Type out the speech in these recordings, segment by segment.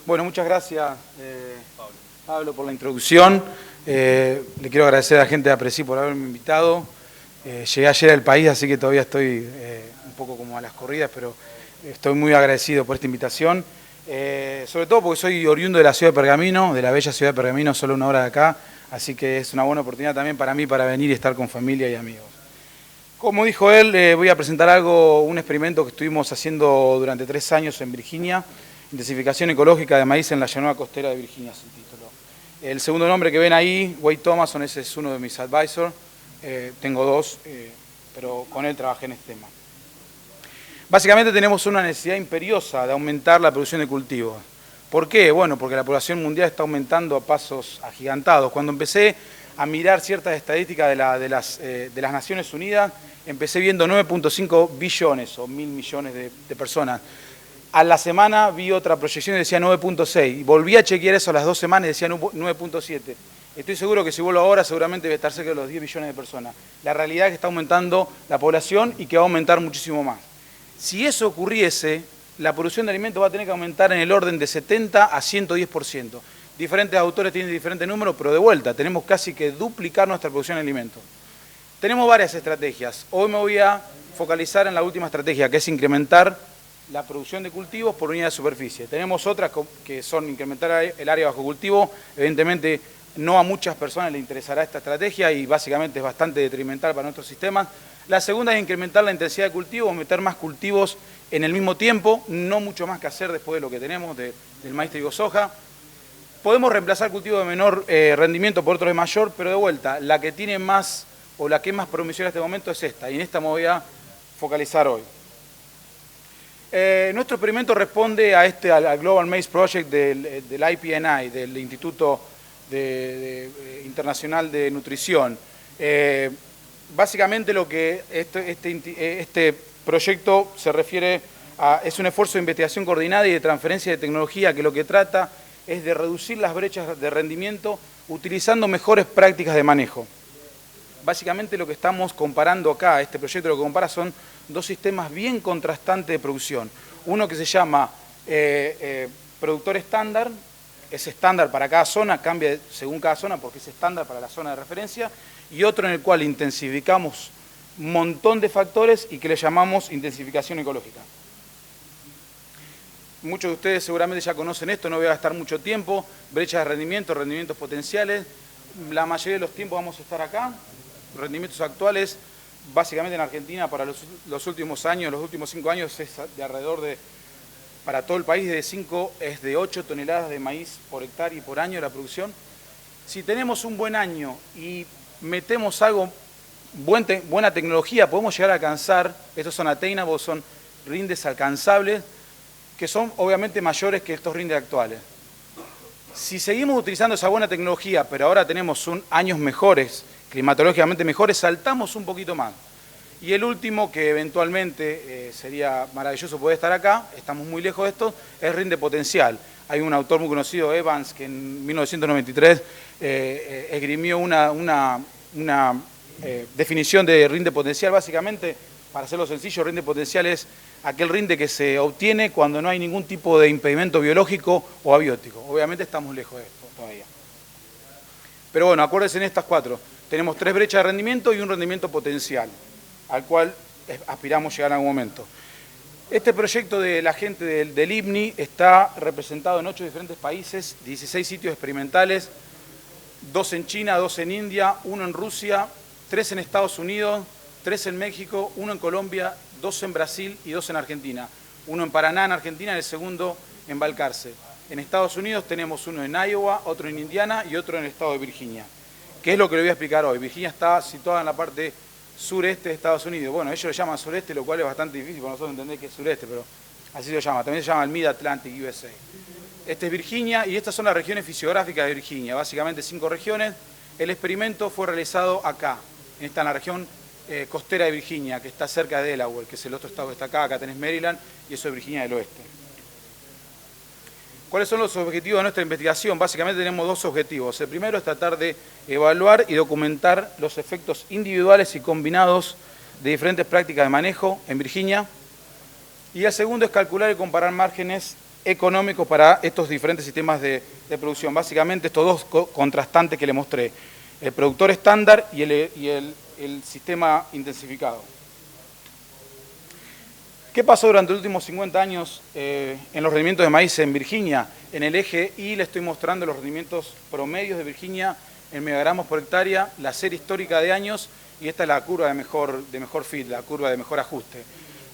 Bueno, muchas gracias, Pablo, por la introducción. Le quiero agradecer a la gente de APRESI por haberme invitado. Llegué ayer al país, así que todavía estoy un poco como a las corridas, pero estoy muy agradecido por esta invitación. Sobre todo porque soy oriundo de la ciudad de Pergamino, de la bella ciudad de Pergamino, solo una hora de acá, así que es una buena oportunidad también para mí para venir y estar con familia y amigos. Como dijo él, voy a presentar un experimento que estuvimos haciendo durante 3 años en Virginia, intensificación ecológica de maíz en la llanura costera de Virginia, es el título. El segundo nombre que ven ahí, Wade Thomason, ese es uno de mis advisors. Tengo dos, pero con él trabajé en este tema. Básicamente tenemos una necesidad imperiosa de aumentar la producción de cultivos. ¿Por qué? Bueno, porque la población mundial está aumentando a pasos agigantados. Cuando empecé a mirar ciertas estadísticas de las Naciones Unidas, empecé viendo 9.5 billones o 1.000 millones de personas. A la semana vi otra proyección y decía 9.6. Y volví a chequear eso a las 2 semanas y decía 9.7. Estoy seguro que si vuelvo ahora seguramente debe estar cerca de los 10 billones de personas. La realidad es que está aumentando la población y que va a aumentar muchísimo más. Si eso ocurriese, la producción de alimentos va a tener que aumentar en el orden de 70 a 110%. Diferentes autores tienen diferentes números, pero de vuelta, tenemos casi que duplicar nuestra producción de alimentos. Tenemos varias estrategias. Hoy me voy a focalizar en la última estrategia, que es incrementar la producción de cultivos por unidad de superficie. Tenemos otras que son incrementar el área bajo cultivo. Evidentemente, no a muchas personas les interesará esta estrategia y básicamente es bastante detrimental para nuestros sistemas. La segunda es incrementar la intensidad de cultivo, meter más cultivos en el mismo tiempo, no mucho más que hacer después de lo que tenemos del maíz, trigo, soja. Podemos reemplazar cultivos de menor rendimiento por otros de mayor, pero de vuelta, la que tiene más o la que es más promisoria en este momento es esta, y en esta me voy a focalizar hoy. Nuestro experimento responde al Global Maize Project del IPNI, del Instituto Internacional de Nutrición. Básicamente lo que este proyecto se refiere a es un esfuerzo de investigación coordinada y de transferencia de tecnología que lo que trata es de reducir las brechas de rendimiento utilizando mejores prácticas de manejo. Básicamente lo que estamos comparando acá, este proyecto lo que compara son dos sistemas bien contrastantes de producción. Uno que se llama productor estándar, es estándar para cada zona, cambia según cada zona porque es estándar para la zona de referencia, y otro en el cual intensificamos un montón de factores y que le llamamos intensificación ecológica. Muchos de ustedes seguramente ya conocen esto, no voy a gastar mucho tiempo, brechas de rendimiento, rendimientos potenciales. La mayoría de los tiempos vamos a estar acá. Rendimientos actuales, básicamente en Argentina para los últimos años, los últimos 5 años es de alrededor de, para todo el país, es de 8 toneladas de maíz por hectárea y por año la producción. Si tenemos un buen año y metemos buena tecnología, podemos llegar a alcanzar, estos son attainable, son rindes alcanzables, que son obviamente mayores que estos rindes actuales. Si seguimos utilizando esa buena tecnología, pero ahora tenemos años mejores, climatológicamente mejores, saltamos un poquito más. Y el último, que eventualmente sería maravilloso poder estar acá, estamos muy lejos de esto, es rinde potencial. Hay un autor muy conocido, Evans, que en 1993 esgrimió una definición de rinde potencial. Básicamente, para hacerlo sencillo, rinde potencial es aquel rinde que se obtiene cuando no hay ningún tipo de impedimento biológico o abiótico. Obviamente estamos lejos de esto todavía. Pero bueno, acuérdense en estas 4. Tenemos 3 brechas de rendimiento y un rendimiento potencial, al cual aspiramos llegar en algún momento. Este proyecto de la gente del IPNI está representado en 8 diferentes países, 16 sitios experimentales, 2 en China, 2 en India, 1 en Rusia, 3 en Estados Unidos, 3 en México, 1 en Colombia, 2 en Brasil y 2 en Argentina. 1 en Paraná, en Argentina, y el segundo en Balcarce. En Estados Unidos tenemos uno en Iowa, otro en Indiana y otro en el estado de Virginia. ¿Qué es lo que le voy a explicar hoy? Virginia está situada en la parte sureste de Estados Unidos. Bueno, ellos lo llaman sureste, lo cual es bastante difícil para nosotros entender que es sureste, pero así lo llama. También se llama el Mid-Atlantic USA. Este es Virginia y estas son las regiones fisiográficas de Virginia, básicamente 5 regiones. El experimento fue realizado acá, en la región costera de Virginia, que está cerca de Delaware, que es el otro estado que está acá. Acá tenés Maryland y eso es Virginia del Oeste. ¿Cuáles son los objetivos de nuestra investigación? Básicamente tenemos 2 objetivos. El primero es tratar de evaluar y documentar los efectos individuales y combinados de diferentes prácticas de manejo en Virginia. Y el segundo es calcular y comparar márgenes económicos para estos diferentes sistemas de producción. Básicamente estos dos contrastantes que le mostré, el productor estándar y el sistema intensificado. ¿Qué pasó durante los últimos 50 años en los rendimientos de maíz en Virginia? En el eje Y le estoy mostrando los rendimientos promedios de Virginia en megagramos por hectárea, la serie histórica de años, y esta es la curva de mejor fit, la curva de mejor ajuste.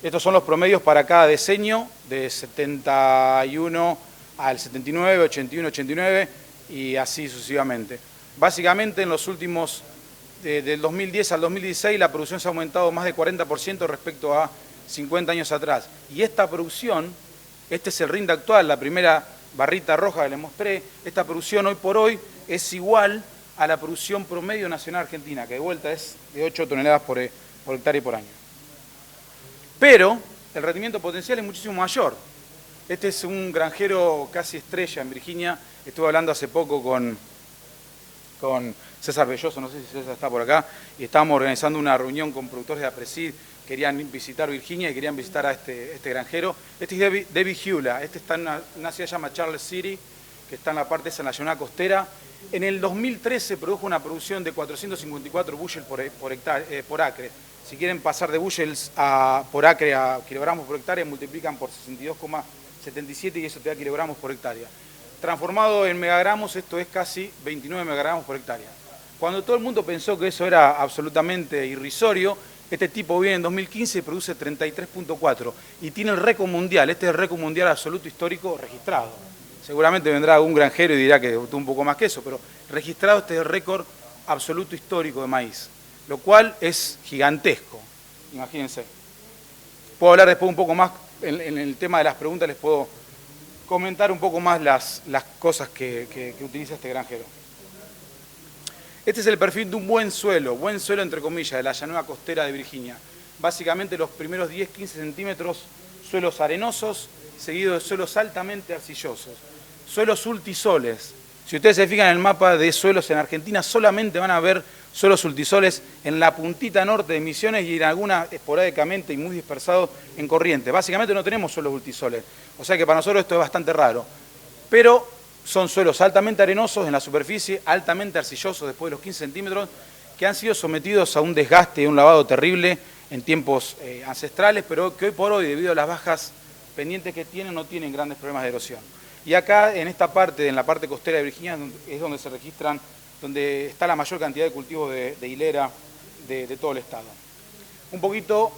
Estos son los promedios para cada decenio, de 71 al 79, 81, 89 y así sucesivamente. Básicamente en los últimos, del 2010 al 2016, la producción se ha aumentado más de 40% respecto a 50 años atrás. Y esta producción, este es el RIND actual, la primera barrita roja que les mostré, esta producción hoy por hoy es igual a la producción promedio nacional argentina, que de vuelta es de 8 toneladas por hectárea y por año. Pero el rendimiento potencial es muchísimo mayor. Este es un granjero casi estrella en Virginia. Estuve hablando hace poco con César Belloso, no sé si César está por acá, y estábamos organizando una reunión con productores de Apresid, querían visitar Virginia y querían visitar a este granjero. Este es David Hewla, este está en una ciudad que se llama Charles City, que está en la parte esa, en la llanura costera. En el 2013 produjo una producción de 454 bushels por acre. Si quieren pasar de bushels por acre a kilogramos por hectárea, multiplican por 62,77 y eso te da kilogramos por hectárea. Transformado en megagramos, esto es casi 29 megagramos por hectárea. Cuando todo el mundo pensó que eso era absolutamente irrisorio, este tipo viene en 2015 y produce 33,4 y tiene el récord mundial, este es el récord mundial absoluto histórico registrado. Seguramente vendrá algún granjero y dirá que tuvo un poco más que eso, pero registrado este es el récord absoluto histórico de maíz, lo cual es gigantesco, imagínense. Puedo hablar después un poco más, en el tema de las preguntas les puedo comentar un poco más las cosas que utiliza este granjero. Este es el perfil de un buen suelo entre comillas, de la llanura costera de Virginia. Básicamente los primeros 10-15 centímetros, suelos arenosos, seguidos de suelos altamente arcillosos. Suelos ultisoles. Si ustedes se fijan en el mapa de suelos en Argentina, solamente van a ver suelos ultisoles en la puntita norte de Misiones y en alguna esporádicamente y muy dispersados en Corrientes. Básicamente no tenemos suelos ultisoles, o sea que para nosotros esto es bastante raro. Pero son suelos altamente arenosos en la superficie, altamente arcillosos después de los 15 centímetros, que han sido sometidos a un desgaste y un lavado terrible en tiempos ancestrales, pero que hoy por hoy, debido a las bajas pendientes que tienen, no tienen grandes problemas de erosión. Y acá, en esta parte, en la parte costera de Virginia, es donde se registran, donde está la mayor cantidad de cultivos de hilera de todo el estado. Un poquito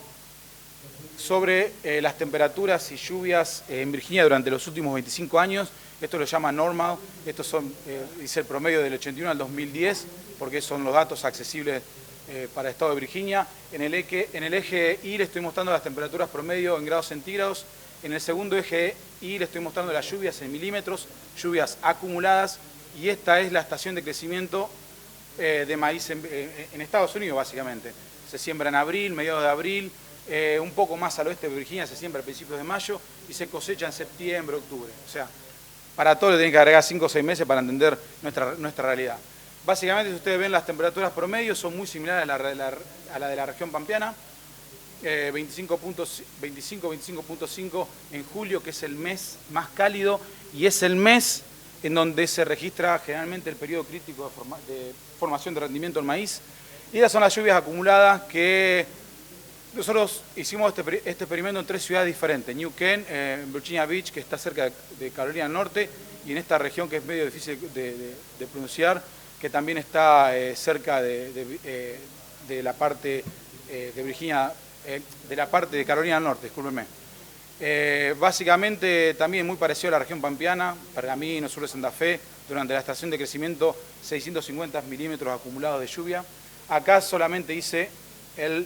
sobre las temperaturas y lluvias en Virginia durante los últimos 25 años. Esto lo llama normal, estos son, dice el promedio del 81 al 2010, porque son los datos accesibles para el estado de Virginia. En el eje Y le estoy mostrando las temperaturas promedio en grados centígrados. En el segundo eje Y le estoy mostrando las lluvias en milímetros, lluvias acumuladas, y esta es la estación de crecimiento de maíz en Estados Unidos, básicamente. Se siembra en abril, mediados de abril, un poco más al oeste de Virginia se siembra a principios de mayo y se cosecha en septiembre, octubre. O sea, para todo le tienen que agregar 5 o 6 meses para entender nuestra realidad. Básicamente, si ustedes ven las temperaturas promedio, son muy similares a la de la región pampeana. 25.5 en julio, que es el mes más cálido y es el mes en donde se registra generalmente el periodo crítico de formación de rendimiento del maíz. Y esas son las lluvias acumuladas que nosotros hicimos este experimento en 3 ciudades diferentes. New Kent, en Virginia Beach, que está cerca de Carolina del Norte, y en esta región que es medio difícil de pronunciar, que también está cerca de la parte de Virginia, de la parte de Carolina del Norte, discúlpenme. Básicamente también muy parecido a la región pampeana, Pergamino, sur de Santa Fe, durante la estación de crecimiento 650 milímetros acumulados de lluvia. Acá solamente hice el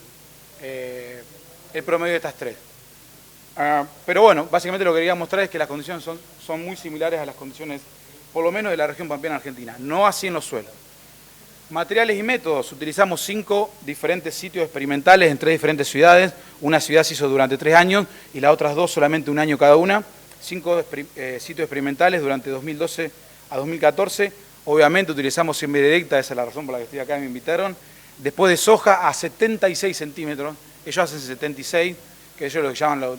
promedio de estas 3. Pero bueno, básicamente lo que quería mostrar es que las condiciones son muy similares a las condiciones, por lo menos de la región pampeana argentina, no así en los suelos. Materiales y métodos, utilizamos 5 diferentes sitios experimentales en 3 diferentes ciudades. Una ciudad se hizo durante 3 años y las otras 2 solamente 1 año cada una. 5 sitios experimentales durante 2012 a 2014. Obviamente utilizamos siembra directa, esa es la razón por la que estoy acá y me invitaron. Después de soja a 76 centímetros, ellos hacen 76, que ellos lo que llaman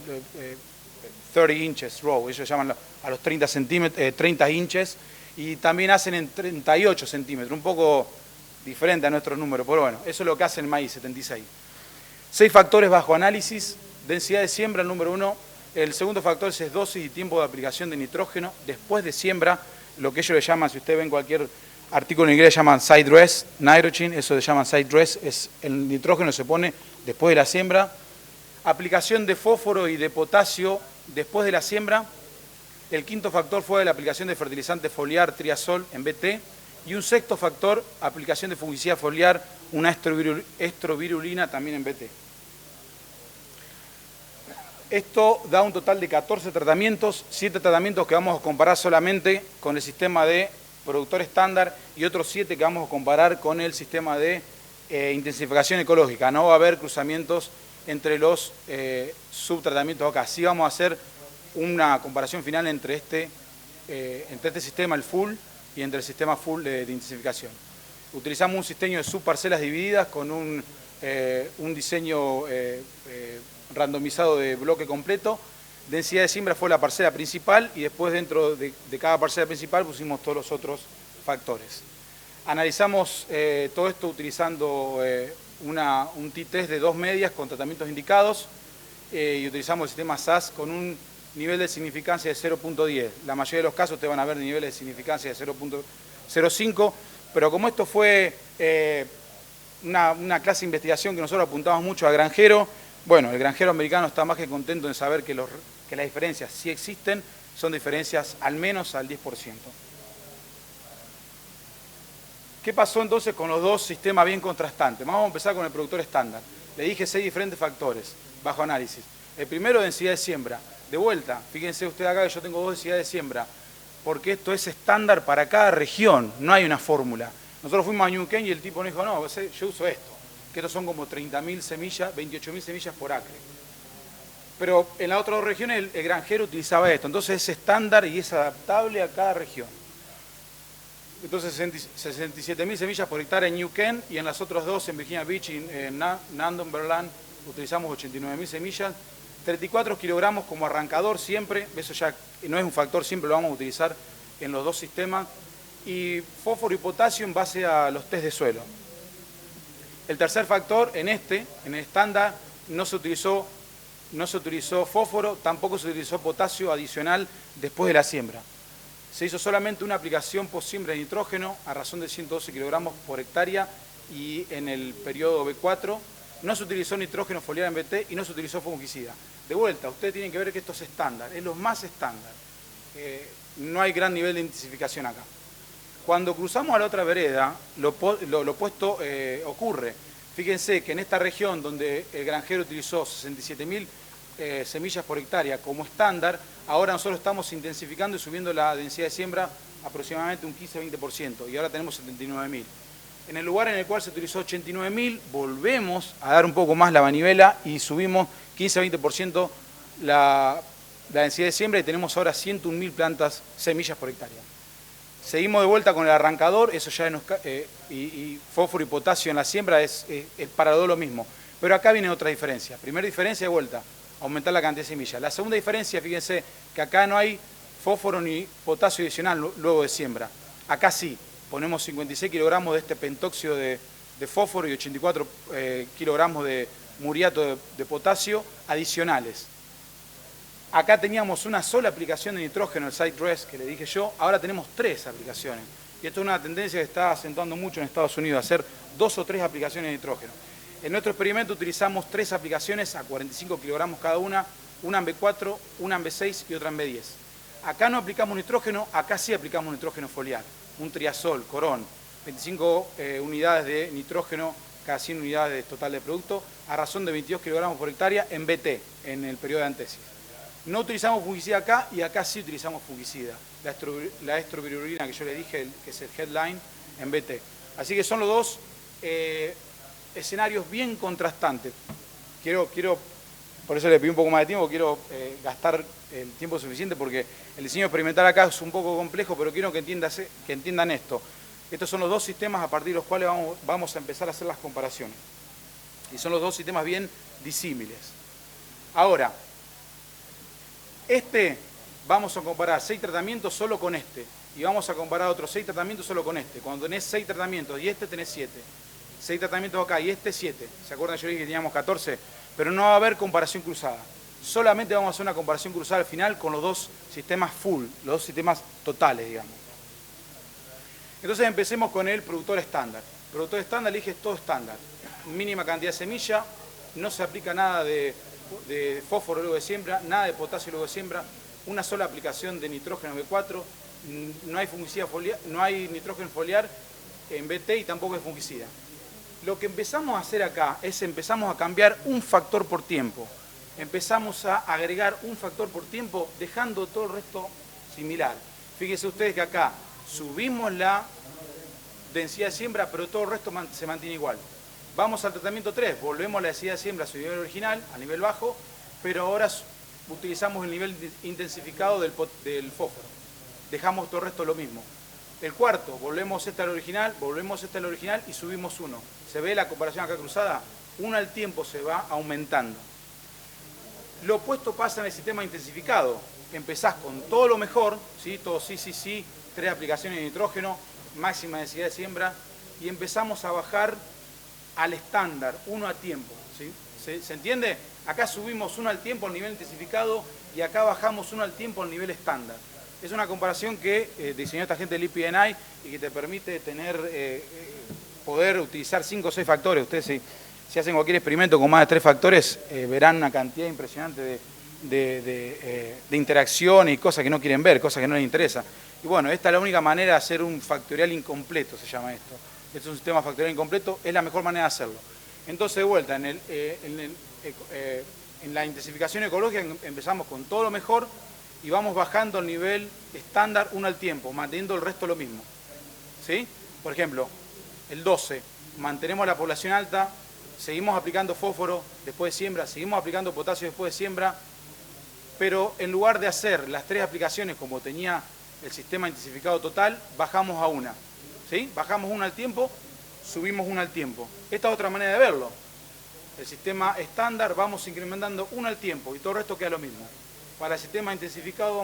30 inches row, ellos llaman a los 30 inches, y también hacen en 38 centímetros, un poco diferente a nuestros números, pero bueno, eso es lo que hace el maíz, 76. 6 factores bajo análisis, densidad de siembra, el número 1. El segundo factor es dosis y tiempo de aplicación de nitrógeno después de siembra, lo que ellos le llaman, si ustedes ven cualquier artículo en inglés, le llaman side dress, nitrogen, eso le llaman side dress, es el nitrógeno se pone después de la siembra. Aplicación de fósforo y de potasio después de la siembra. El quinto factor fue la aplicación de fertilizante foliar triazol en BT. Y un sexto factor, aplicación de fungicida foliar, una estrovirulina también en BT. Esto da un total de 14 tratamientos, 7 tratamientos que vamos a comparar solamente con el sistema de productor estándar y otros 7 que vamos a comparar con el sistema de intensificación ecológica. No va a haber cruzamientos entre los subtratamientos acá. Sí vamos a hacer una comparación final entre este sistema, el full, y entre el sistema full de intensificación. Utilizamos un sistema de subparcelas divididas con un diseño randomizado de bloque completo. Densidad de siembra fue la parcela principal y después dentro de cada parcela principal pusimos todos los otros factores. Analizamos todo esto utilizando un t-test de 2 medias con tratamientos indicados y utilizamos el sistema SAS con un nivel de significancia de 0.10. La mayoría de los casos te van a ver niveles de significancia de 0.05, pero como esto fue una clase de investigación que nosotros apuntamos mucho al granjero, bueno, el granjero americano está más que contento en saber que las diferencias, si existen, son diferencias al menos al 10%. ¿Qué pasó entonces con los dos sistemas bien contrastantes? Vamos a empezar con el productor estándar. Le dije 6 diferentes factores bajo análisis. El primero, densidad de siembra. De vuelta, fíjense ustedes acá que yo tengo 2 densidades de siembra, porque esto es estándar para cada región, no hay una fórmula. Nosotros fuimos a Neuquén y el tipo nos dijo, no, yo uso esto, que estos son como 30.000 semillas, 28.000 semillas por acre. Pero en las otras 2 regiones el granjero utilizaba esto, entonces es estándar y es adaptable a cada región. Entonces 67.000 semillas por hectárea en Neuquén y en las otras 2, en Virginia Beach y en Northumberland, utilizamos 89.000 semillas. 34 kilogramos como arrancador siempre, eso ya no es un factor, siempre lo vamos a utilizar en los 2 sistemas. Y fósforo y potasio en base a los test de suelo. El tercer factor, en el estándar, no se utilizó fósforo, tampoco se utilizó potasio adicional después de la siembra. Se hizo solamente una aplicación post siembra de nitrógeno a razón de 112 kilogramos por hectárea y en el periodo B4 no se utilizó nitrógeno foliar en BT y no se utilizó fungicida. De vuelta, ustedes tienen que ver que esto es estándar, es lo más estándar. No hay gran nivel de intensificación acá. Cuando cruzamos a la otra vereda, lo opuesto ocurre. Fíjense que en esta región donde el granjero utilizó 67.000 semillas por hectárea como estándar, ahora nosotros estamos intensificando y subiendo la densidad de siembra aproximadamente un 15-20% y ahora tenemos 79.000. En el lugar en el cual se utilizó 89.000, volvemos a dar un poco más la manivela y subimos 15-20% la densidad de siembra y tenemos ahora 101.000 semillas por hectárea. Seguimos de vuelta con el arrancador, eso ya y fósforo y potasio en la siembra es para todo lo mismo. Pero acá viene otra diferencia. Primera diferencia de vuelta, aumentar la cantidad de semillas. La segunda diferencia, fíjense que acá no hay fósforo ni potasio adicional luego de siembra. Acá sí, ponemos 56 kilogramos de este pentóxido de fósforo y 84 kilogramos de muriato de potasio adicionales. Acá teníamos una sola aplicación de nitrógeno, el side dress que le dije yo, ahora tenemos 3 aplicaciones. Y esto es una tendencia que está acentuando mucho en Estados Unidos, hacer 2 o 3 aplicaciones de nitrógeno. En nuestro experimento utilizamos 3 aplicaciones a 45 kilogramos cada una en B4, una en B6 y otra en B10. Acá no aplicamos nitrógeno, acá sí aplicamos nitrógeno foliar, un triazol, corón, 25 unidades de nitrógeno cada 100 unidades total de producto, a razón de 22 kilogramos por hectárea en BT, en el periodo de antesis. No utilizamos fungicida acá y acá sí utilizamos fungicida, la estrovirulina que yo le dije, que es el headline, en BT. Así que son los 2 escenarios bien contrastantes. Quiero, por eso le pido un poco más de tiempo, quiero gastar el tiempo suficiente porque el diseño experimental acá es un poco complejo, pero quiero que entiendan esto. Estos son los 2 sistemas a partir de los cuales vamos a empezar a hacer las comparaciones. Y son los 2 sistemas bien disímiles. Ahora, Vamos a comparar 6 tratamientos solo con este. Y vamos a comparar otros 6 tratamientos solo con este. Cuando tenés 6 tratamientos y este tenés 7. 6 tratamientos acá y este 7. ¿Se acuerdan? Yo dije que teníamos 14. Pero no va a haber comparación cruzada. Solamente vamos a hacer una comparación cruzada al final con los dos sistemas full, los dos sistemas totales, digamos. Entonces empecemos con el productor estándar. Productor estándar, le dije, es todo estándar. Mínima cantidad de semilla, no se aplica nada de fósforo luego de siembra, nada de potasio luego de siembra, una sola aplicación de nitrógeno B4, no hay fungicida foliar, no hay nitrógeno foliar en BT y tampoco es fungicida. Lo que empezamos a hacer acá es empezamos a cambiar un factor por tiempo. Empezamos a agregar un factor por tiempo dejando todo el resto similar. Fíjense ustedes que acá subimos la densidad de siembra, pero todo el resto se mantiene igual. Vamos al tratamiento 3, volvemos a la densidad de siembra a su nivel original, a nivel bajo, pero ahora utilizamos el nivel intensificado del fósforo. Dejamos todo el resto lo mismo. El cuarto, volvemos al original y subimos 1. ¿Se ve la comparación acá cruzada? 1 al tiempo se va aumentando. Lo opuesto pasa en el sistema intensificado. Empezás con todo lo mejor, ¿sí? Todo sí, 3 aplicaciones de nitrógeno, máxima densidad de siembra, y empezamos a bajar al estándar, 1 a tiempo, ¿sí? ¿Se entiende? Acá subimos 1 al tiempo al nivel intensificado y acá bajamos 1 al tiempo al nivel estándar. Es una comparación que diseñó esta gente del IPNI y que te permite poder utilizar 5 o 6 factores. Ustedes si hacen cualquier experimento con más de 3 factores, verán una cantidad impresionante de interacción y cosas que no quieren ver, cosas que no les interesa. Y bueno, esta es la única manera de hacer un factorial incompleto, se llama esto. Es un sistema factorial incompleto, es la mejor manera de hacerlo. Entonces, de vuelta, en la intensificación ecológica empezamos con todo lo mejor y vamos bajando el nivel estándar 1 al tiempo, manteniendo el resto lo mismo. ¿Sí? Por ejemplo, el 12, mantenemos la población alta, seguimos aplicando fósforo después de siembra, seguimos aplicando potasio después de siembra, pero en lugar de hacer las 3 aplicaciones como tenía el sistema intensificado total, bajamos a 1. ¿Sí? Bajamos 1 al tiempo, subimos 1 al tiempo. Esta es otra manera de verlo. El sistema estándar vamos incrementando 1 al tiempo y todo el resto queda lo mismo. Para el sistema intensificado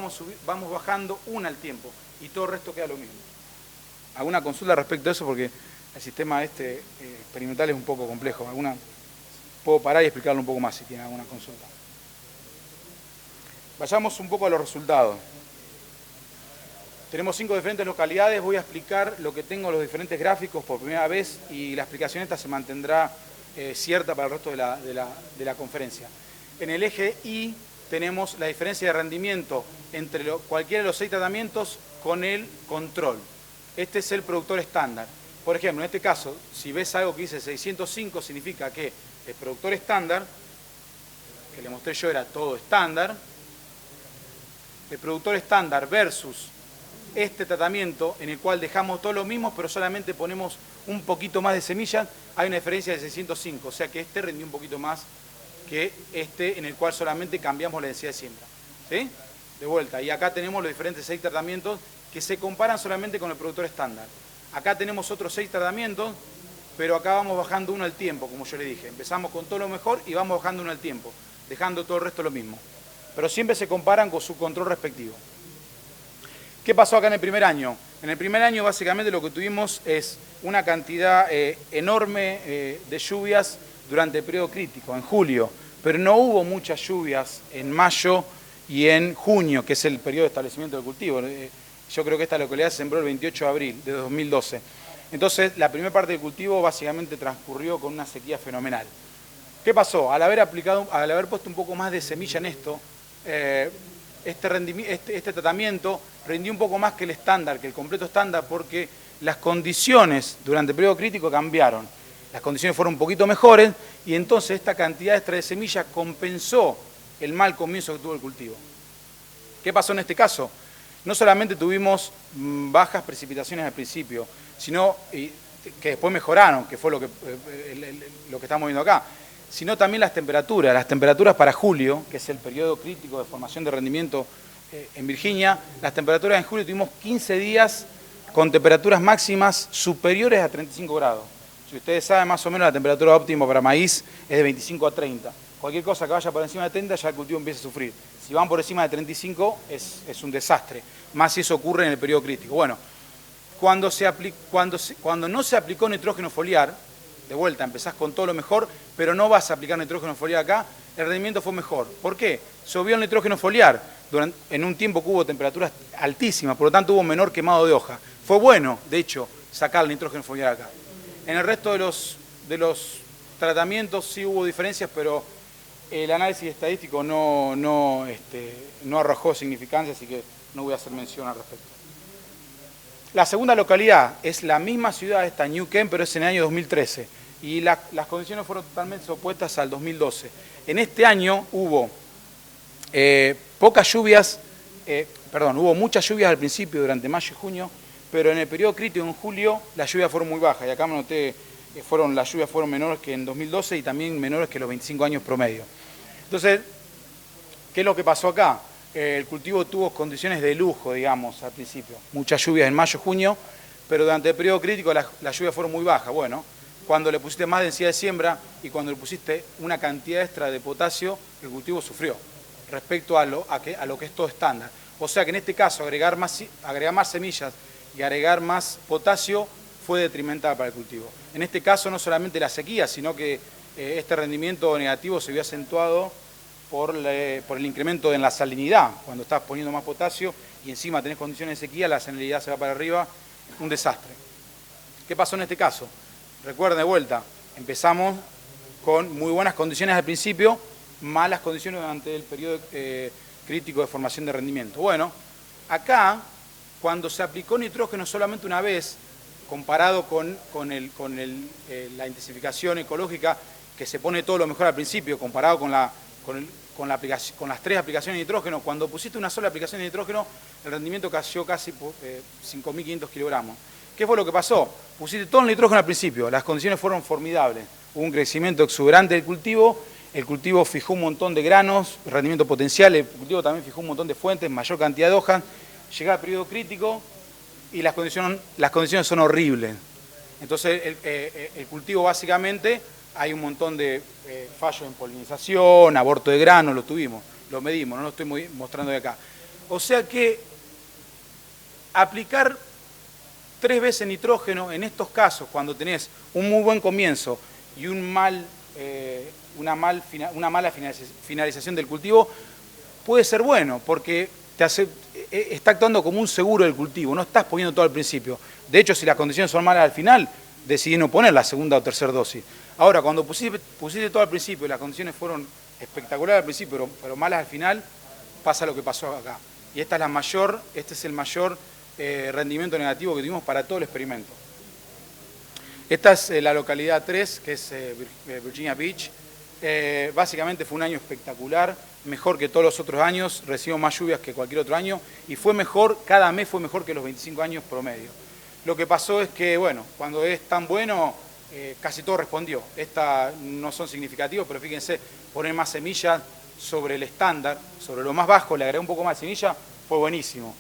vamos bajando 1 al tiempo y todo el resto queda lo mismo. ¿Alguna consulta respecto a eso? Porque el sistema experimental es un poco complejo. Puedo parar y explicarlo un poco más si tienen alguna consulta. Vayamos un poco a los resultados. Tenemos 5 diferentes localidades, voy a explicar lo que tengo en los diferentes gráficos por primera vez y la explicación esta se mantendrá cierta para el resto de la conferencia. En el eje Y tenemos la diferencia de rendimiento entre cualquiera de los 6 tratamientos con el control. Este es el productor estándar. Por ejemplo, en este caso, si ves algo que dice 605, significa que el productor estándar, que le mostré yo era todo estándar, el productor estándar versus este tratamiento en el cual dejamos todo lo mismo, pero solamente ponemos un poquito más de semillas, hay una diferencia de 605, o sea que este rindió un poquito más que este en el cual solamente cambiamos la densidad de siembra. ¿Sí? De vuelta, y acá tenemos los diferentes 6 tratamientos que se comparan solamente con el productor estándar. Acá tenemos otros 6 tratamientos, pero acá vamos bajando 1 al tiempo, como yo le dije. Empezamos con todo lo mejor y vamos bajando 1 al tiempo, dejando todo el resto lo mismo. Pero siempre se comparan con su control respectivo. ¿Qué pasó acá en el primer año? En el primer año básicamente lo que tuvimos es una cantidad enorme de lluvias durante el periodo crítico, en julio, pero no hubo muchas lluvias en mayo y en junio, que es el periodo de establecimiento del cultivo. Yo creo que esta localidad se sembró el 28 de abril de 2012. Entonces, la primera parte del cultivo básicamente transcurrió con una sequía fenomenal. ¿Qué pasó? Al haber puesto un poco más de semilla en esto, este tratamiento rindió un poco más que el estándar, que el completo estándar, porque las condiciones durante el periodo crítico cambiaron. Las condiciones fueron un poquito mejores y entonces esta cantidad extra de semilla compensó el mal comienzo que tuvo el cultivo. ¿Qué pasó en este caso? No solamente tuvimos bajas precipitaciones al principio, sino que después mejoraron, que fue lo que estamos viendo acá, sino también las temperaturas. Las temperaturas para julio, que es el periodo crítico de formación de rendimiento en Virginia, las temperaturas en julio tuvimos 15 días con temperaturas máximas superiores a 35 grados. Si ustedes saben, más o menos la temperatura óptima para maíz es de 25 a 30. Cualquier cosa que vaya por encima de 30 ya el cultivo empieza a sufrir. Si van por encima de 35 es un desastre, más si eso ocurre en el periodo crítico. Bueno, cuando no se aplicó nitrógeno foliar, de vuelta, empezás con todo lo mejor, pero no vas a aplicar nitrógeno foliar acá, el rendimiento fue mejor. ¿Por qué? Subió el nitrógeno foliar en un tiempo que hubo temperaturas altísimas, por lo tanto hubo menor quemado de hoja. Fue bueno, de hecho, sacar el nitrógeno foliar acá. En el resto de los tratamientos sí hubo diferencias, pero el análisis estadístico no arrojó significancia, así que no voy a hacer mención al respecto. La segunda localidad es la misma ciudad, esta New Quén, pero es en el año 2013. Y las condiciones fueron totalmente opuestas al 2012. En este año hubo hubo muchas lluvias al principio, durante mayo y junio, pero en el periodo crítico, en julio, las lluvias fueron muy bajas. Y acá me noté, las lluvias fueron menores que en 2012 y también menores que los 25 años promedio. Entonces, ¿qué es lo que pasó acá? El cultivo tuvo condiciones de lujo, digamos, al principio. Muchas lluvias en mayo, junio, pero durante el periodo crítico las lluvias fueron muy bajas. Bueno, cuando le pusiste más densidad de siembra y cuando le pusiste una cantidad extra de potasio, el cultivo sufrió respecto a lo que es todo estándar. O sea que en este caso agregar más semillas y agregar más potasio fue detrimental para el cultivo. En este caso no solamente la sequía, sino que este rendimiento negativo se vio acentuado por el incremento en la salinidad. Cuando estás poniendo más potasio y encima tenés condiciones de sequía, la salinidad se va para arriba, un desastre. ¿Qué pasó en este caso? Recuerden de vuelta, empezamos con muy buenas condiciones al principio, malas condiciones durante el periodo crítico de formación de rendimiento. Bueno, acá, cuando se aplicó nitrógeno solamente una vez, comparado con la intensificación ecológica, que se pone todo lo mejor al principio, comparado con las 3 aplicaciones de nitrógeno, cuando pusiste una sola aplicación de nitrógeno, el rendimiento cayó casi 5.500 kilogramos. ¿Qué fue lo que pasó? Pusiste todo el nitrógeno al principio, las condiciones fueron formidables. Hubo un crecimiento exuberante del cultivo, el cultivo fijó un montón de granos, rendimiento potencial, el cultivo también fijó un montón de fuentes, mayor cantidad de hojas, llega al periodo crítico y las condiciones son horribles. Entonces el cultivo básicamente, hay un montón de fallos en polinización, aborto de grano, lo tuvimos, lo medimos, no lo estoy mostrando de acá. O sea que aplicar 3 veces nitrógeno en estos casos, cuando tenés un muy buen comienzo y una mala finalización del cultivo, puede ser bueno, porque está actuando como un seguro del cultivo, no estás poniendo todo al principio. De hecho, si las condiciones son malas al final, decidí no poner la segunda o tercera dosis. Ahora, cuando pusiste todo al principio y las condiciones fueron espectaculares al principio, pero malas al final, pasa lo que pasó acá. Y este es el mayor rendimiento negativo que tuvimos para todo el experimento. Esta es la localidad 3, que es Virginia Beach. Básicamente fue un año espectacular, mejor que todos los otros años, recibimos más lluvias que cualquier otro año y fue mejor, cada mes fue mejor que los 25 años promedio. Lo que pasó es que, bueno, cuando es tan bueno, casi todo respondió. Estas no son significativos, pero fíjense, poner más semillas sobre el estándar, sobre lo más bajo, le agregué un poco más de semilla, fue buenísimo.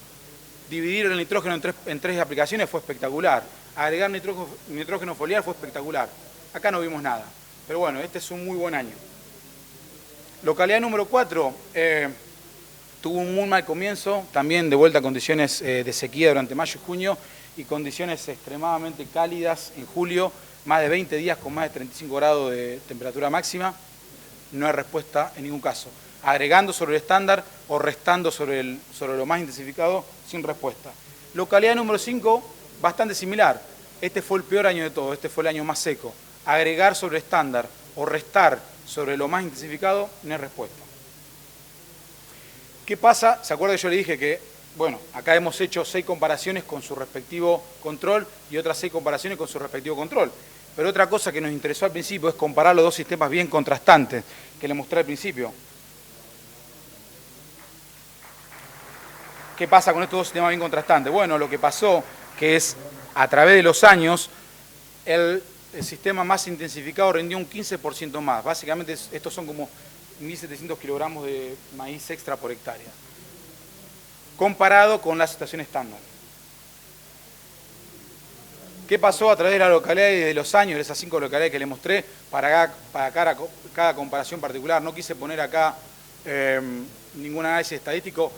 Dividir el nitrógeno en tres aplicaciones fue espectacular. Agregar nitrógeno foliar fue espectacular. Acá no vimos nada. Pero bueno, este es un muy buen año. Localidad número 4, tuvo un muy mal comienzo, también de vuelta a condiciones de sequía durante mayo y junio y condiciones extremadamente cálidas en julio, más de 20 días con más de 35 grados de temperatura máxima. No hay respuesta en ningún caso. Agregando sobre el estándar o restando sobre lo más intensificado, sin respuesta. Localidad número 5, bastante similar. Este fue el peor año de todo, este fue el año más seco. Agregar sobre estándar o restar sobre lo más intensificado, no hay respuesta. ¿Qué pasa? ¿Se acuerda que yo le dije que, bueno, acá hemos hecho 6 comparaciones con su respectivo control y otras 6 comparaciones con su respectivo control? Pero otra cosa que nos interesó al principio es comparar los dos sistemas bien contrastantes que le mostré al principio. ¿Qué pasa con estos dos sistemas bien contrastantes? Bueno, lo que pasó que es, a través de los años, el sistema más intensificado rindió un 15% más. Básicamente estos son como 1.700 kilogramos de maíz extra por hectárea, comparado con la situación estándar. ¿Qué pasó a través de la localidad y de los años, de esas 5 localidades que les mostré, para cada comparación particular? No quise poner acá ningún análisis estadístico,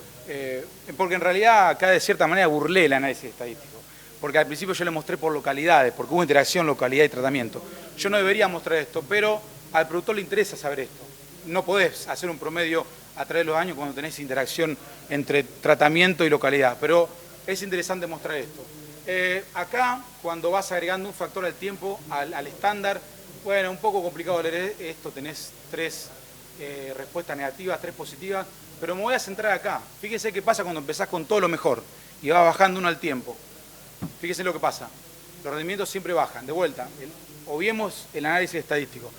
porque en realidad acá de cierta manera burlé el análisis estadístico. Porque al principio yo le mostré por localidades, porque hubo interacción, localidad y tratamiento. Yo no debería mostrar esto, pero al productor le interesa saber esto. No podés hacer un promedio a través de los años cuando tenés interacción entre tratamiento y localidad, pero es interesante mostrar esto. Acá, cuando vas agregando un factor al tiempo, al estándar, bueno, un poco complicado leer esto, tenés 3 respuestas negativas, 3 positivas, pero me voy a centrar acá. Fíjense qué pasa cuando empezás con todo lo mejor y vas bajando uno al tiempo. Fíjense lo que pasa. Los rendimientos siempre bajan. De vuelta, obviemos el análisis estadístico.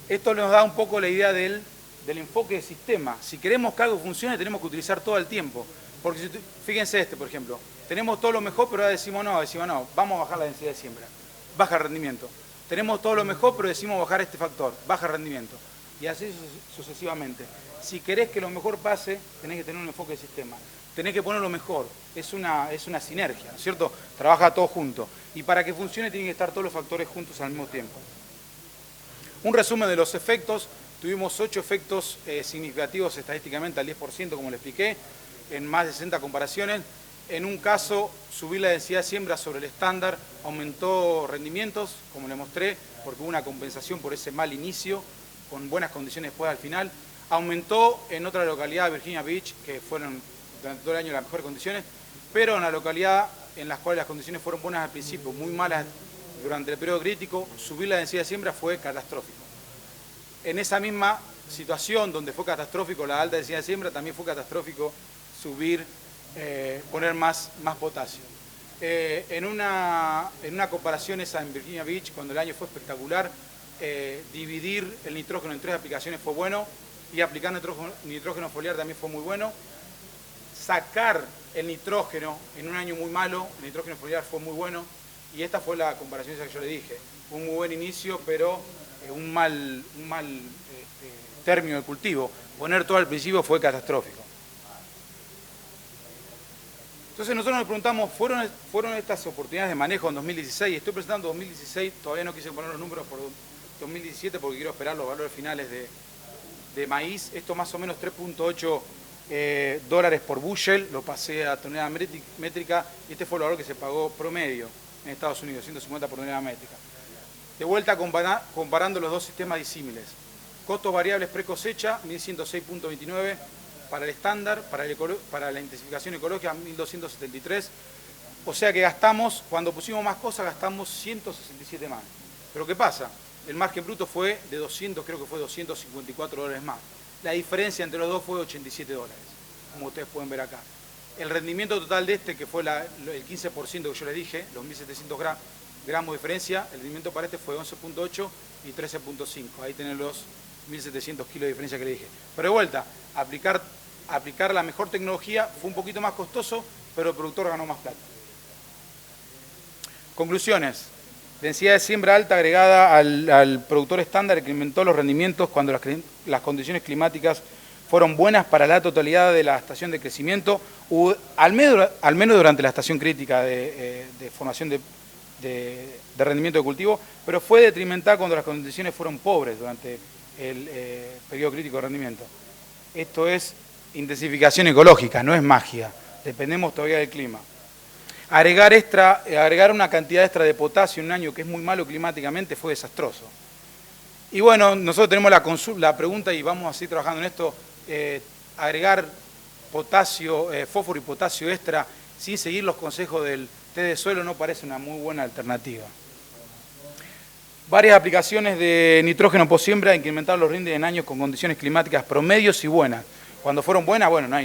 Esto nos da un poco la idea del enfoque de sistema. Si queremos que algo funcione, tenemos que utilizar todo el tiempo. Porque fíjense por ejemplo. Tenemos todo lo mejor, pero ahora decimos no, vamos a bajar la densidad de siembra. Baja el rendimiento. Tenemos todo lo mejor, pero decimos bajar este factor. Baja el rendimiento. Y así sucesivamente. Si querés que lo mejor pase, tenés que tener un enfoque de sistema. Tenés que poner lo mejor. Es una sinergia, ¿no es cierto? Trabaja todo junto. Y para que funcione tienen que estar todos los factores juntos al mismo tiempo. Un resumen de los efectos. Tuvimos 8 efectos significativos estadísticamente al 10%, como les expliqué, en más de 60 comparaciones. En un caso, subir la densidad de siembra sobre el estándar aumentó rendimientos, como les mostré, porque hubo una compensación por ese mal inicio, con buenas condiciones después al final. Aumentó en otra localidad, Virginia Beach, que fueron durante todo el año las mejores condiciones, pero en la localidad en las cuales las condiciones fueron buenas al principio, muy malas durante el periodo crítico, subir la densidad de siembra fue catastrófico. En esa misma situación donde fue catastrófico la alta densidad de siembra, también fue catastrófico poner más potasio. En una comparación esa en Virginia Beach, cuando el año fue espectacular, dividir el nitrógeno en 3 aplicaciones fue bueno, y aplicar nitrógeno foliar también fue muy bueno. Sacar el nitrógeno en un año muy malo, el nitrógeno foliar fue muy bueno, y esta fue la comparación esa que yo le dije. Un muy buen inicio, pero un mal término de cultivo. Poner todo al principio fue catastrófico. Entonces nosotros nos preguntamos, ¿fueron estas oportunidades de manejo en 2016? Estoy presentando 2016, todavía no quise poner los números por 2017 porque quiero esperar los valores finales de maíz. Esto más o menos 3.8 dólares por bushel, lo pasé a tonelada métrica, y este fue el valor que se pagó promedio en Estados Unidos, 150 por tonelada métrica. De vuelta comparando los dos sistemas disímiles. Costos variables pre-cosecha, 1106.29 para el estándar, para la intensificación ecológica, 1273. O sea que gastamos, cuando pusimos más cosas, gastamos 167 más. Pero ¿qué pasa? El margen bruto fue de 200, creo que fue 254 dólares más. La diferencia entre los dos fue 87 dólares, como ustedes pueden ver acá. El rendimiento total de que fue el 15% que yo les dije, los 1.700 gramos de diferencia, el rendimiento para este fue 11.8 y 13.5. Ahí tienen los 1.700 kilos de diferencia que le dije. Pero de vuelta, aplicar la mejor tecnología fue un poquito más costoso, pero el productor ganó más plata. Conclusiones. Densidad de siembra alta agregada al productor estándar que incrementó los rendimientos cuando las condiciones climáticas fueron buenas para la totalidad de la estación de crecimiento, al menos durante la estación crítica de formación de rendimiento de cultivo, pero fue detrimental cuando las condiciones fueron pobres durante el periodo crítico de rendimiento. Esto es intensificación ecológica, no es magia, dependemos todavía del clima. Agregar una cantidad extra de potasio en un año que es muy malo climáticamente fue desastroso. Y bueno, nosotros tenemos la pregunta y vamos a seguir trabajando en esto, agregar potasio, fósforo y potasio extra sin seguir los consejos del test de suelo no parece una muy buena alternativa. Varias aplicaciones de nitrógeno post siembra incrementaron los rindes en años con condiciones climáticas promedios y buenas. Cuando fueron buenas, bueno, no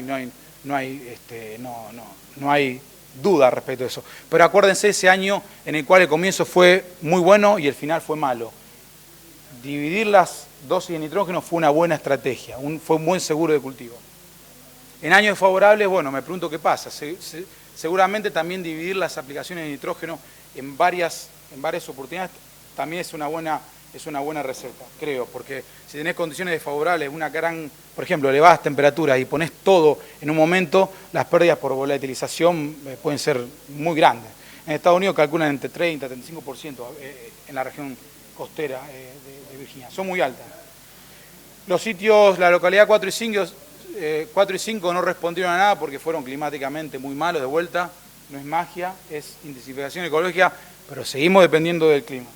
hay duda respecto a eso. Pero acuérdense ese año en el cual el comienzo fue muy bueno y el final fue malo. Dividir las dosis de nitrógeno fue una buena estrategia, fue un buen seguro de cultivo. En años favorables, bueno, me pregunto qué pasa. Seguramente también dividir las aplicaciones de nitrógeno en varias oportunidades también es una buena receta, creo, porque si tenés condiciones desfavorables, por ejemplo, elevadas temperaturas y ponés todo en un momento, las pérdidas por volatilización pueden ser muy grandes. En Estados Unidos calculan entre 30 y 35% en la región costera de Virginia. Son muy altas. Los sitios, la localidad 4 y 5 no respondieron a nada porque fueron climáticamente muy malos de vuelta. No es magia, es intensificación ecológica, pero seguimos dependiendo del clima.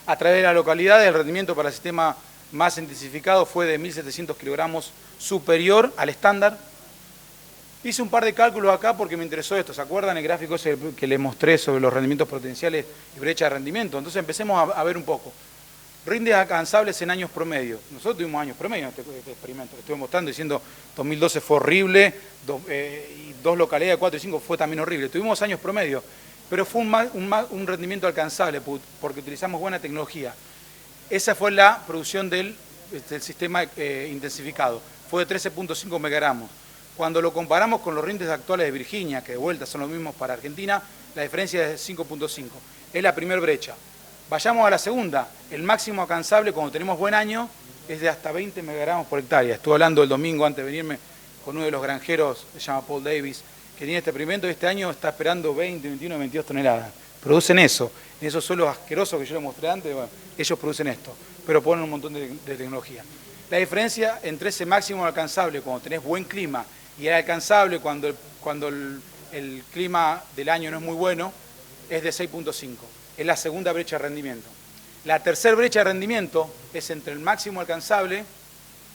A través de la localidad, el rendimiento para el sistema más intensificado fue de 1.700 kilogramos superior al estándar. Hice un par de cálculos acá porque me interesó esto. ¿Se acuerdan el gráfico ese que les mostré sobre los rendimientos potenciales y brecha de rendimiento? Entonces empecemos a ver un poco. Rindes alcanzables en años promedio. Nosotros tuvimos años promedio en este experimento. Le estuve mostrando diciendo 2012 fue horrible y dos localidades, 4 y 5 fue también horrible. Tuvimos años promedio, pero fue un rendimiento alcanzable porque utilizamos buena tecnología. Esa fue la producción del sistema intensificado. Fue de 13.5 megagramos. Cuando lo comparamos con los rindes actuales de Virginia, que de vuelta son los mismos para Argentina, la diferencia es de 5.5. Es la primera brecha. Vayamos a la segunda. El máximo alcanzable cuando tenemos buen año es de hasta 20 megagramos por hectárea. Estuve hablando el domingo antes de venirme con uno de los granjeros, se llama Paul Davis, que tiene este experimento y este año está esperando 20, 21, 22 toneladas. Producen eso. En esos suelos asquerosos que yo les mostré antes, bueno, ellos producen esto, pero ponen un montón de tecnología. La diferencia entre ese máximo alcanzable cuando tenés buen clima y el alcanzable cuando el clima del año no es muy bueno es de 6.5. Es la segunda brecha de rendimiento. La tercera brecha de rendimiento es entre el máximo alcanzable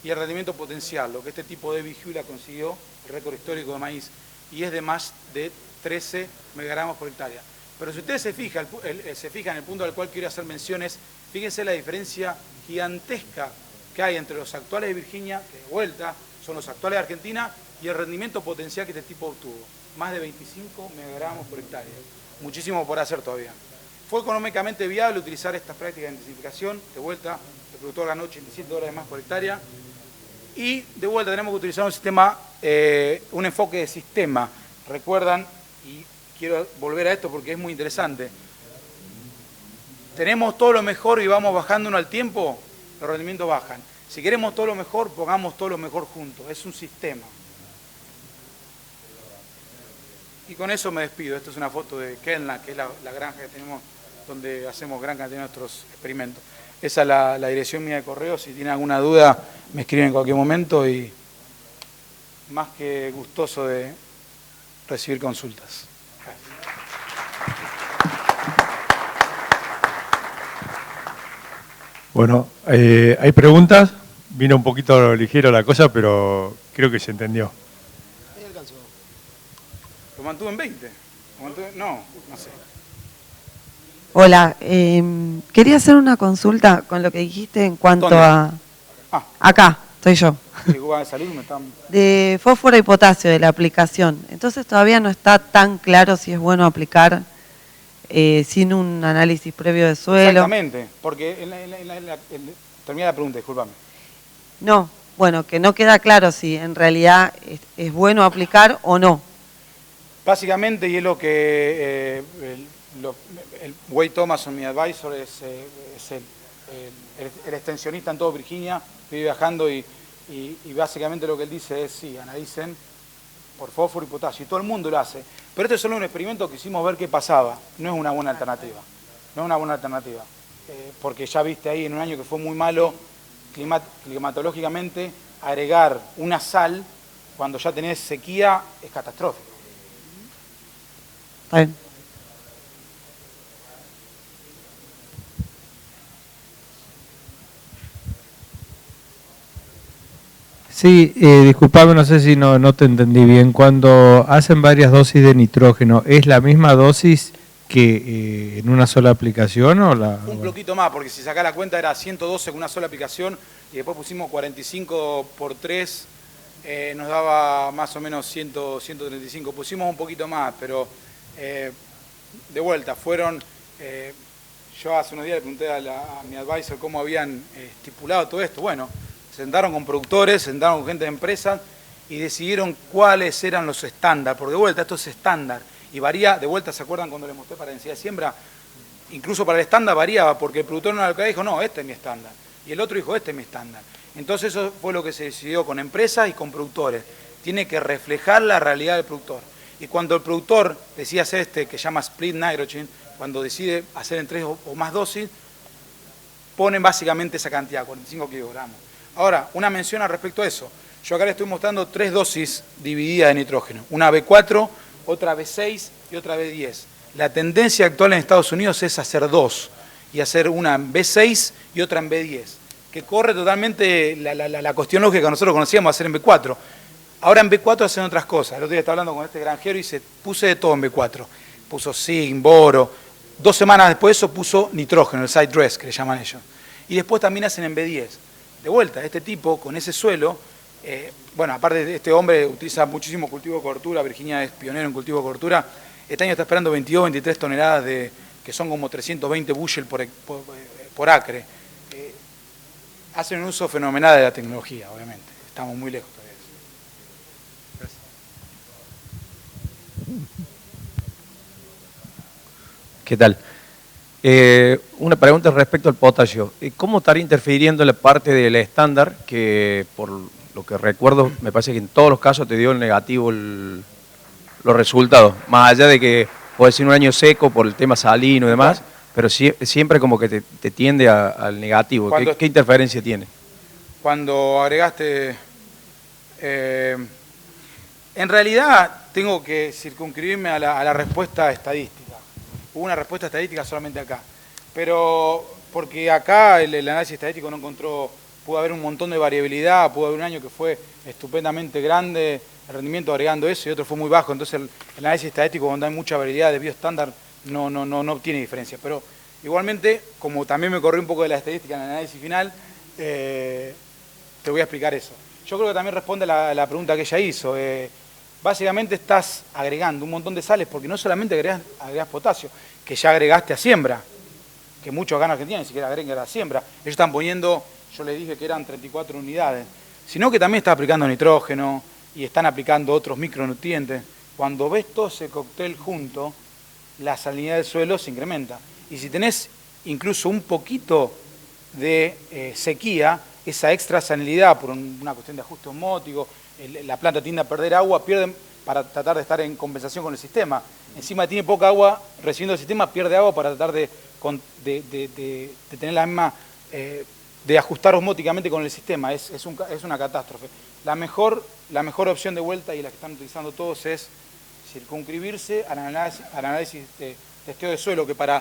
y el rendimiento potencial, lo que este tipo de Vigula consiguió, el récord histórico de maíz, y es de más de 13 megagramos por hectárea. Pero si ustedes se fijan en el punto al cual quiero hacer menciones, fíjense la diferencia gigantesca que hay entre los actuales de Virginia, que de vuelta son los actuales de Argentina, y el rendimiento potencial que este tipo obtuvo. Más de 25 megagramos por hectárea. Muchísimo por hacer todavía. Fue económicamente viable utilizar estas prácticas de intensificación. De vuelta, el productor ganó $87 más por hectárea. Y de vuelta tenemos que utilizar un sistema, un enfoque de sistema. Recuerdan, y quiero volver a esto porque es muy interesante, tenemos todo lo mejor y vamos bajándonos al tiempo, los rendimientos bajan. Si queremos todo lo mejor, pongamos todo lo mejor juntos. Es un sistema. Y con eso me despido. Esta es una foto de Kelna, que es la granja que tenemos donde hacemos gran cantidad de nuestros experimentos. Esa es la dirección mía de correo. Si tienen alguna duda, me escriben en cualquier momento y más que gustoso de recibir consultas. Bueno, hay preguntas. Vino un poquito ligero la cosa, pero creo que se entendió. Ahí alcanzó. Lo mantuve en 20. No sé. Hola, quería hacer una consulta con lo que dijiste en cuanto a... Acá, estoy yo. De fósforo y potasio, de la aplicación. Entonces todavía no está tan claro si es bueno aplicar sin un análisis previo de suelo. Exactamente, porque termina la pregunta, discúlpame. No, bueno, que no queda claro si en realidad es bueno aplicar o no. Básicamente, y es lo que el Wade Thomason, mi advisor, es el extensionista en todo Virginia, vive viajando y básicamente lo que él dice es, sí, analicen por fósforo y potasio, y todo el mundo lo hace. Pero este es solo un experimento que hicimos ver qué pasaba, no es una buena alternativa, porque ya viste ahí en un año que fue muy malo climatológicamente, agregar una sal cuando ya tenés sequía es catastrófico. Está bien. Sí, disculpame, no sé si no te entendí bien. Cuando hacen varias dosis de nitrógeno, ¿es la misma dosis que en una sola aplicación o la...? Un poquito más, porque si sacás la cuenta era 112 con una sola aplicación y después pusimos 45 por 3, nos daba más o menos 135. Pusimos un poquito más, pero de vuelta, fueron... yo hace unos días le pregunté a mi advisor cómo habían estipulado todo esto. Bueno, se sentaron con productores, se sentaron con gente de empresas y decidieron cuáles eran los estándares. Porque de vuelta, esto es estándar. Y varía, de vuelta, ¿se acuerdan cuando les mostré para densidad de siembra? Incluso para el estándar variaba, porque el productor en una localidad dijo, no, este es mi estándar. Y el otro dijo, este es mi estándar. Entonces eso fue lo que se decidió con empresas y con productores. Tiene que reflejar la realidad del productor. Y cuando el productor decide hacer que llama split nitrogen, cuando decide hacer en 3 o más dosis, ponen básicamente esa cantidad, 45 kilogramos. Ahora, una mención al respecto a eso. Yo acá le estoy mostrando 3 dosis divididas de nitrógeno. Una B4, otra B6 y otra B10. La tendencia actual en Estados Unidos es hacer 2 y hacer una en B6 y otra en B10, que corre totalmente la cuestión lógica que nosotros conocíamos hacer en B4. Ahora en B4 hacen otras cosas. El otro día estaba hablando con este granjero y puse de todo en B4. Puso zinc, boro. 2 semanas después de eso puso nitrógeno, el side dress, que le llaman ellos. Y después también hacen en B10. De vuelta, este tipo con ese suelo, bueno, aparte de este hombre utiliza muchísimo cultivo de cobertura, Virginia es pionero en cultivo de cobertura, este año está esperando 22, 23 toneladas que son como 320 bushel por acre. Hacen un uso fenomenal de la tecnología, obviamente. Estamos muy lejos todavía de eso. Gracias. ¿Qué tal? Una pregunta respecto al potasio. ¿Cómo estaría interfiriendo la parte del estándar que, por lo que recuerdo, me parece que en todos los casos te dio el negativo los resultados? Más allá de que puede ser un año seco por el tema salino y demás, pero siempre como que te tiende al negativo. ¿Qué interferencia tiene? Cuando agregaste... en realidad tengo que circunscribirme a la respuesta estadística. Hubo una respuesta estadística solamente acá. Pero porque acá el análisis estadístico no encontró, pudo haber un montón de variabilidad, pudo haber un año que fue estupendamente grande el rendimiento agregando eso y otro fue muy bajo. Entonces el análisis estadístico, donde hay mucha variabilidad de bioestándar, no obtiene diferencia. Pero igualmente, como también me corrí un poco de la estadística en el análisis final, te voy a explicar eso. Yo creo que también responde a la pregunta que ella hizo. Básicamente estás agregando un montón de sales porque no solamente agregás potasio, que ya agregaste a siembra, que muchos acá en Argentina ni siquiera agregan a la siembra. Ellos están poniendo, yo les dije que eran 34 unidades, sino que también están aplicando nitrógeno y están aplicando otros micronutrientes. Cuando ves todo ese cóctel junto, la salinidad del suelo se incrementa. Y si tenés incluso un poquito de sequía, esa extra salinidad por una cuestión de ajuste osmótico, la planta tiende a perder agua, pierden para tratar de estar en compensación con el sistema. Encima tiene poca agua recibiendo el sistema, pierde agua para tratar de tener la misma, de ajustar osmóticamente con el sistema. Es una catástrofe. La mejor opción de vuelta, y la que están utilizando todos, es circunscribirse al análisis de testeo de suelo, que para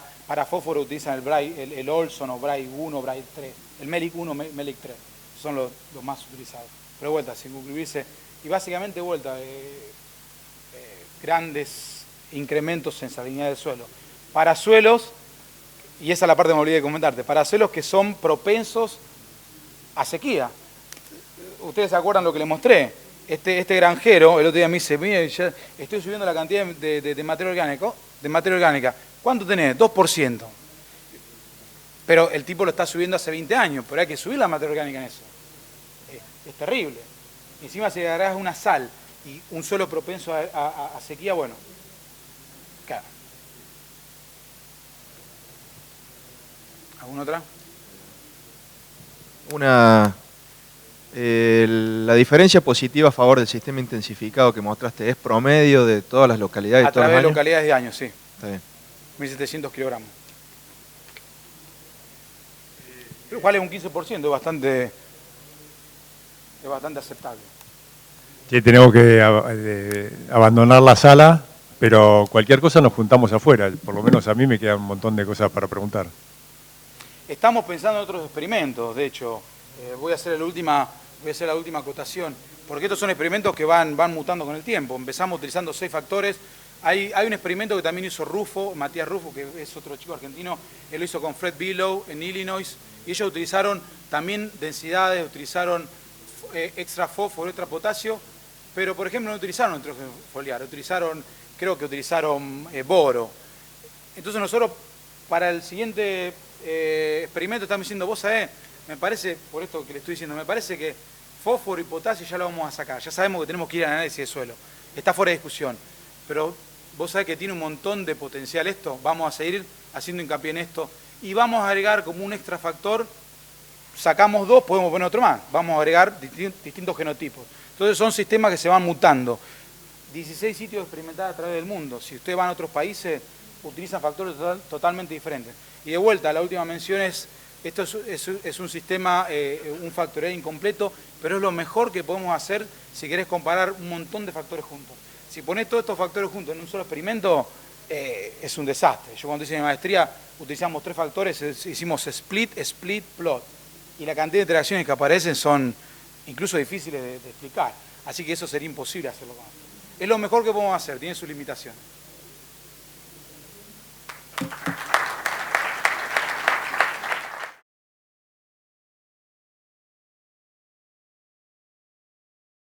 fósforo utilizan el Olson o Bray 1, Bray 3, el Melic 1, Melic 3, son los más utilizados. Pero vuelta, circunscribirse, y básicamente vuelta, grandes incrementos en salinidad del suelo. Para suelos, y esa es la parte que me olvidé de comentarte, para suelos que son propensos a sequía. Ustedes se acuerdan lo que les mostré. Este granjero, el otro día me dice, mire, ya estoy subiendo la cantidad de materia orgánica. ¿Cuánto tenés? 2%. Pero el tipo lo está subiendo hace 20 años, pero hay que subir la materia orgánica en eso. Es terrible. Encima si le agregas una sal y un suelo propenso a sequía, bueno, claro. ¿Alguna otra? La diferencia positiva a favor del sistema intensificado que mostraste es promedio de todas las localidades. A través de localidades de años, sí. Está bien. 1.700 kilogramos. Igual es un 15%, es bastante aceptable. Sí, tenemos que abandonar la sala, pero cualquier cosa nos juntamos afuera. Por lo menos a mí me quedan un montón de cosas para preguntar. Estamos pensando en otros experimentos, de hecho. Voy a hacer la última acotación, porque estos son experimentos que van mutando con el tiempo. Empezamos utilizando 6 factores. Hay un experimento que también hizo Matías Rufo, que es otro chico argentino. Él lo hizo con Fred Billow en Illinois, y ellos utilizaron también densidades, utilizaron extra fósforo, extra potasio, pero por ejemplo no utilizaron nitrógeno foliar, creo que utilizaron boro. Entonces nosotros para el siguiente experimento estamos diciendo, vos sabés, me parece, por esto que le estoy diciendo, me parece que fósforo y potasio ya lo vamos a sacar, ya sabemos que tenemos que ir al análisis de suelo, está fuera de discusión, pero vos sabés que tiene un montón de potencial esto, vamos a seguir haciendo hincapié en esto y vamos a agregar como un extra factor, sacamos 2, podemos poner otro más, vamos a agregar distintos genotipos. Entonces son sistemas que se van mutando. 16 sitios experimentales a través del mundo. Si ustedes van a otros países, utilizan factores totalmente diferentes. Y de vuelta, la última mención es, esto es un sistema, un factorial incompleto, pero es lo mejor que podemos hacer si querés comparar un montón de factores juntos. Si ponés todos estos factores juntos en un solo experimento, es un desastre. Yo cuando hice mi maestría utilizamos 3 factores, hicimos split, plot. Y la cantidad de interacciones que aparecen son incluso difíciles de explicar. Así que eso sería imposible hacerlo con esto. Es lo mejor que podemos hacer, tiene sus limitaciones.